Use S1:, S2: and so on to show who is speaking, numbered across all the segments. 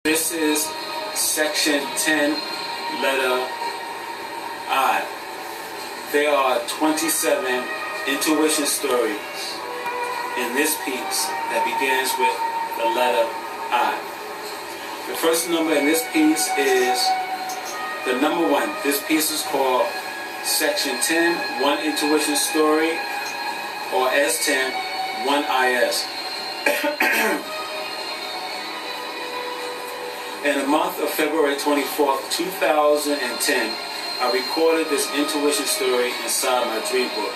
S1: This is section 10, letter I. There are 27 intuition stories in this piece that begins with the letter I. The first number in this piece is the number 1. This piece is called section 10, One Intuition Story, or S10, 1IS. In the month of February 24th, 2010, I recorded this intuition story inside my dream book.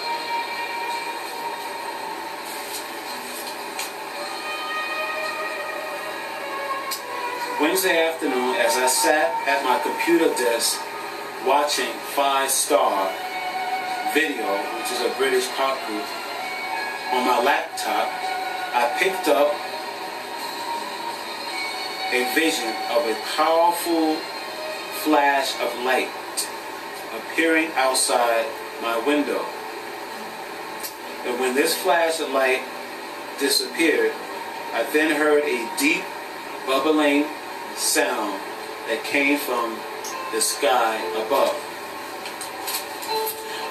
S1: Wednesday afternoon, as I sat at my computer desk watching 5 Star Video, which is a British pop group, on my laptop, I picked up a vision of a powerful flash of light appearing outside my window. And when this flash of light disappeared, I then heard a deep, bubbling sound that came from the sky above.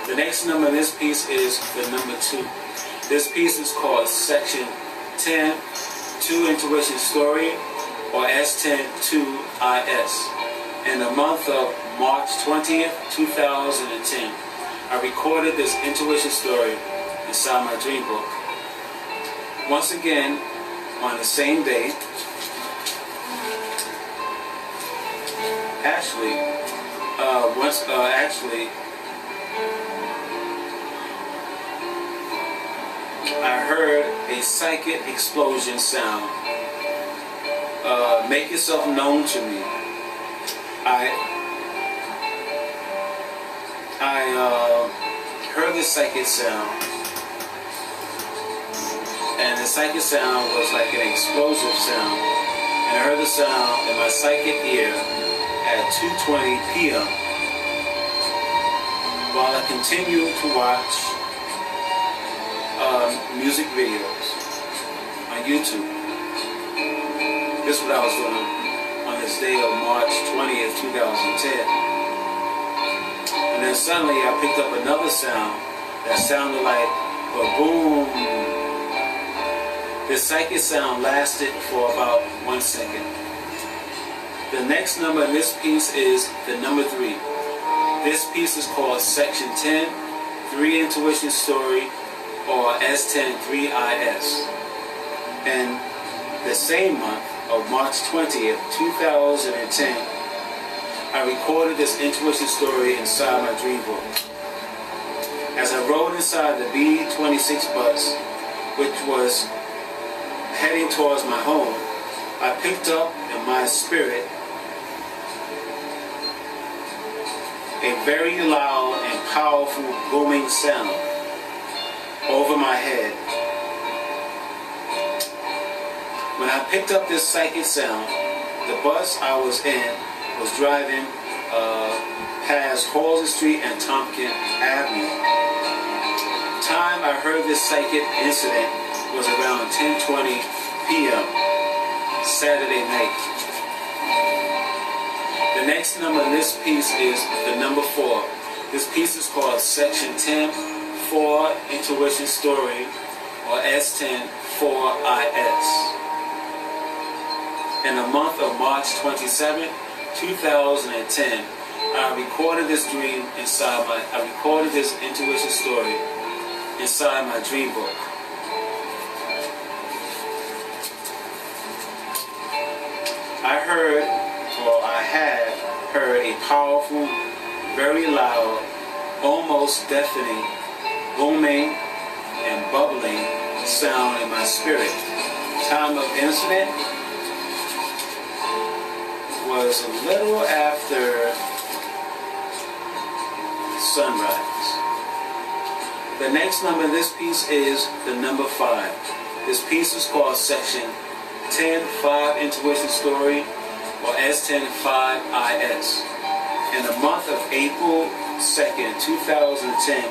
S1: The next number in this piece is the number 2. This piece is called section 10, 2 Intuition Story, or S10-2IS. In the month of March 20th, 2010, I recorded this intuition story inside my dream book. Once again, on the same day, I heard a psychic explosion sound. Make yourself known to me. I heard the psychic sound, and the psychic sound was like an explosive sound, and I heard the sound in my psychic ear at 2:20 p.m. while I continued to watch music videos on YouTube. This is what I was doing on this day of March 20th, 2010. And then suddenly I picked up another sound that sounded like a boom. This psychic sound lasted for about 1 second. The next number in this piece is the number 3. This piece is called section 10, 3 Intuition Story, or S10-3IS. And the same month of March 20th, 2010, I recorded this intuition story inside my dream book. As I rode inside the B-26 bus, which was heading towards my home, I picked up in my spirit a very loud and powerful booming sound over my head. When I picked up this psychic sound, the bus I was in was driving past Halsey Street and Tompkins Avenue. The time I heard this psychic incident was around 10:20 p.m. Saturday night. The next number in this piece is the number 4. This piece is called section 10, 4 Intuition Story, or S10-4IS. In the month of March 27, 2010, I recorded this intuition story inside my dream book. I had heard a powerful, very loud, almost deafening, booming and bubbling sound in my spirit. Time of incident was a little after sunrise. The next number in this piece is the number 5. This piece is called section 10, 5 Intuition Story, or S10-5IS. In the month of April 2nd, 2010,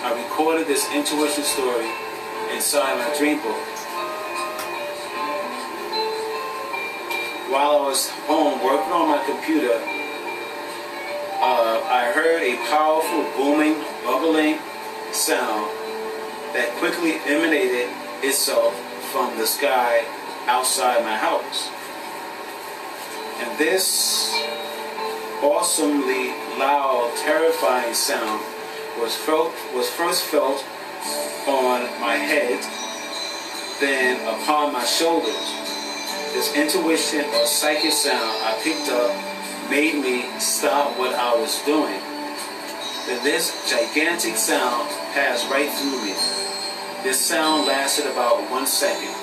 S1: I recorded this intuition story inside my dream book. while I was home working on my computer, I heard a powerful booming, bubbling sound that quickly emanated itself from the sky outside my house. And this awesomely loud, terrifying sound was first felt on my head, then upon my shoulders. This intuition or psychic sound I picked up made me stop what I was doing. Then this gigantic sound passed right through me. This sound lasted about 1 second.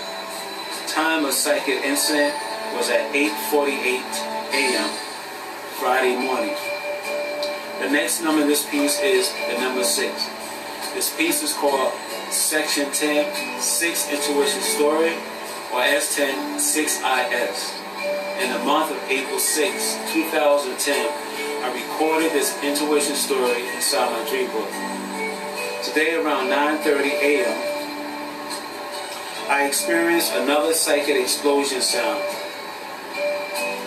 S1: Time of psychic incident was at 8:48 a.m. Friday morning. The next number in this piece is the number 6. This piece is called Section 10, 6 Intuition Story, or S10, 6IS. In the month of April 6, 2010, I recorded this intuition story inside my dream book. Today around 9:30 a.m., I experienced another psychic explosion sound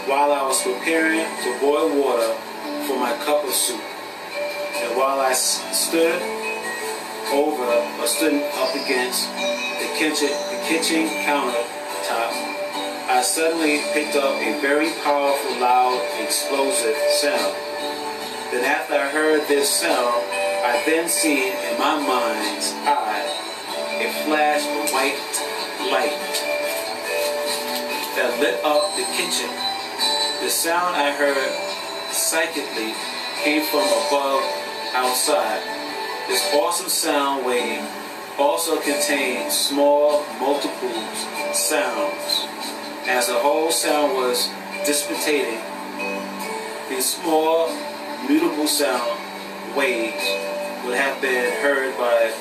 S1: while I was preparing to boil water for my cup of soup. And while I stood up against the kitchen countertop, I suddenly picked up a very powerful, loud, explosive sound. Then after I heard this sound, I then seen in my mind's eye a flash of white light that lit up the kitchen. The sound I heard psychically came from above outside. This awesome sound wave also contained small multiples sounds. As the whole sound was dissipating, these small mutable sound waves would have been heard by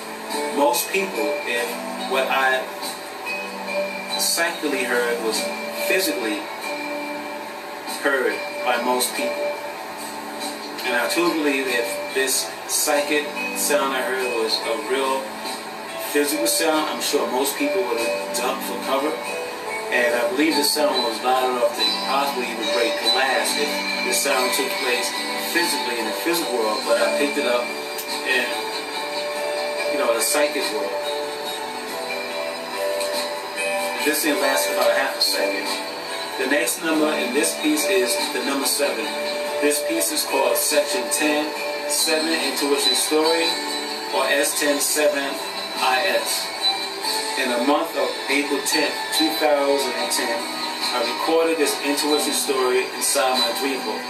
S1: most people if what I psychically heard was physically heard by most people. And I truly believe if this psychic sound I heard was a real physical sound, I'm sure most people would have jumped for cover. And I believe the sound was loud enough to possibly even break glass if this sound took place physically in the physical world, but I picked it up in, the psychic world. This thing lasted about half a second. The next number in this piece is the number 7. This piece is called Section 10, 7 Intuition Story, or S10, 7IS. In the month of April 10th, 2010, I recorded this intuition story inside my dream book.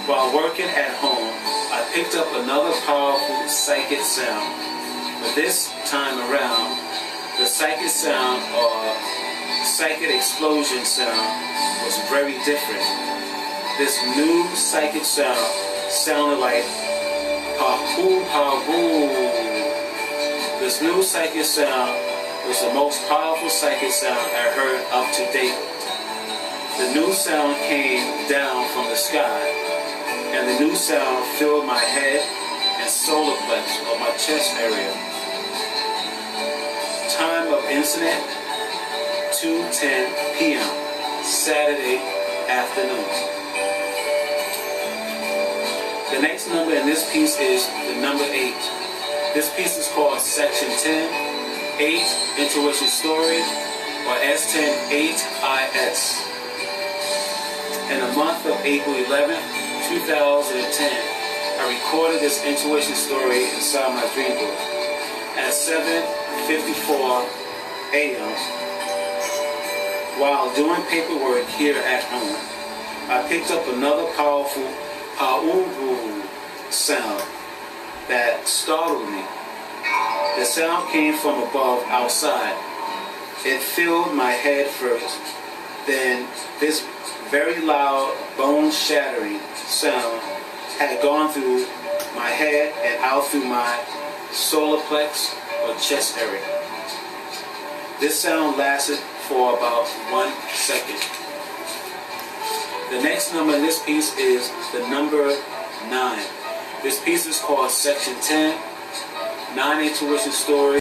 S1: While working at home, I picked up another powerful psychic sound. But this time around, the psychic sound or psychic explosion sound was very different. This new psychic sound sounded like pa-hoo, pa-hoo. This new psychic sound was the most powerful psychic sound I heard up to date. The new sound came down from the sky, and the new sound filled my head and solar plex, or my chest area. Time of incident, 2:10 p.m., Saturday afternoon. The next number in this piece is the number 8. This piece is called Section 10, 8 Intuition Story, or S10, 8IS. In the month of April 11th, 2010, I recorded this intuition story inside my dream book. At 7:54 a.m., while doing paperwork here at home, I picked up another powerful pa-oo sound that startled me. The sound came from above outside. It filled my head first. Then this very loud, bone-shattering sound had gone through my head and out through my solar plex or chest area. This sound lasted for about 1 second. The next number in this piece is the number 9. This piece is called Section 10, 9 Intuition Story.